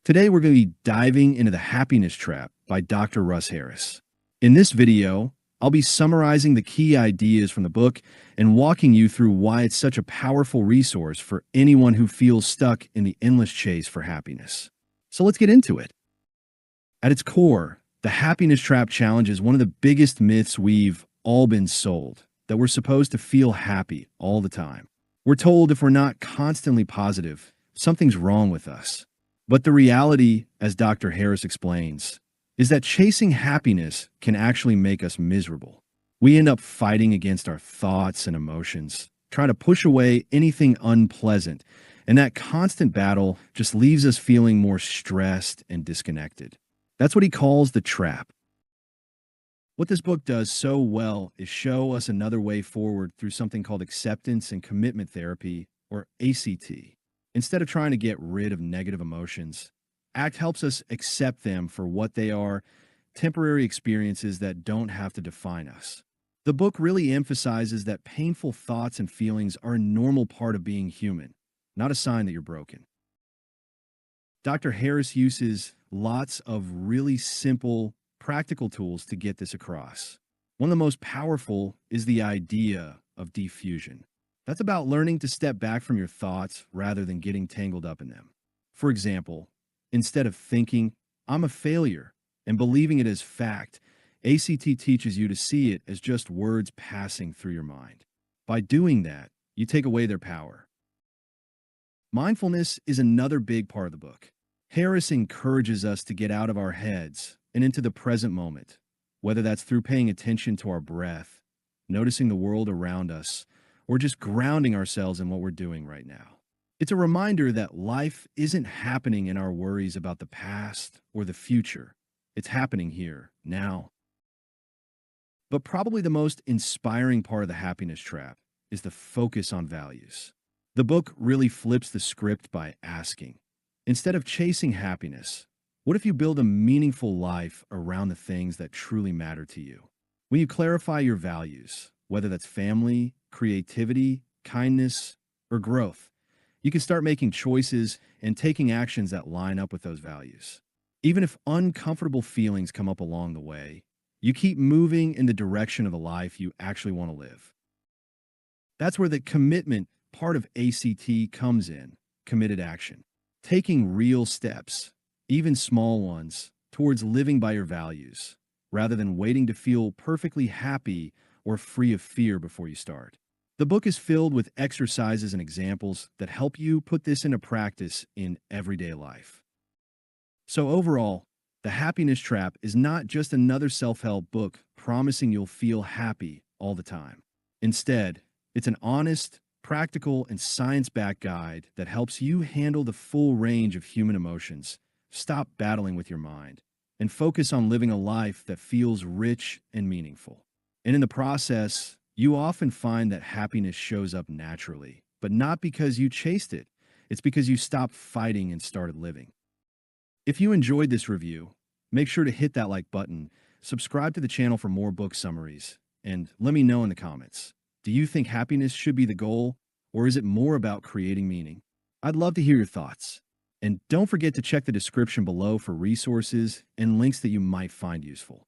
Today, we're going to be diving into The Happiness Trap by Dr. Russ Harris. In this video, I'll be summarizing the key ideas from the book and walking you through why it's such a powerful resource for anyone who feels stuck in the endless chase for happiness. So let's get into it. At its core, The Happiness Trap challenges one of the biggest myths we've all been sold, that we're supposed to feel happy all the time. We're told if we're not constantly positive, something's wrong with us. But the reality, as Dr. Harris explains, is that chasing happiness can actually make us miserable. We end up fighting against our thoughts and emotions, trying to push away anything unpleasant, and that constant battle just leaves us feeling more stressed and disconnected. That's what he calls the trap. What this book does so well is show us another way forward through something called acceptance and commitment therapy, or ACT. Instead of trying to get rid of negative emotions, ACT helps us accept them for what they are, temporary experiences that don't have to define us. The book really emphasizes that painful thoughts and feelings are a normal part of being human, not a sign that you're broken. Dr. Harris uses lots of really simple, practical tools to get this across. One of the most powerful is the idea of diffusion. That's about learning to step back from your thoughts rather than getting tangled up in them. For example, instead of thinking, "I'm a failure," and believing it as fact, ACT teaches you to see it as just words passing through your mind. By doing that, you take away their power. Mindfulness is another big part of the book. Harris encourages us to get out of our heads and into the present moment, whether that's through paying attention to our breath, noticing the world around us, or just grounding ourselves in what we're doing right now. It's a reminder that life isn't happening in our worries about the past or the future. It's happening here, now. But probably the most inspiring part of The Happiness Trap is the focus on values. The book really flips the script by asking, instead of chasing happiness, what if you build a meaningful life around the things that truly matter to you? When you clarify your values, whether that's family, creativity, kindness, or growth, you can start making choices and taking actions that line up with those values. Even if uncomfortable feelings come up along the way, you keep moving in the direction of the life you actually want to live. That's where the commitment part of ACT comes in, committed action. Taking real steps, even small ones, towards living by your values, rather than waiting to feel perfectly happy or free of fear before you start. The book is filled with exercises and examples that help you put this into practice in everyday life. So overall, The Happiness Trap is not just another self-help book promising you'll feel happy all the time. Instead, it's an honest, practical, and science-backed guide that helps you handle the full range of human emotions, stop battling with your mind, and focus on living a life that feels rich and meaningful. And in the process, you often find that happiness shows up naturally, but not because you chased it. It's because you stopped fighting and started living. If you enjoyed this review, make sure to hit that like button, subscribe to the channel for more book summaries, and let me know in the comments. Do you think happiness should be the goal, or is it more about creating meaning? I'd love to hear your thoughts. And don't forget to check the description below for resources and links that you might find useful.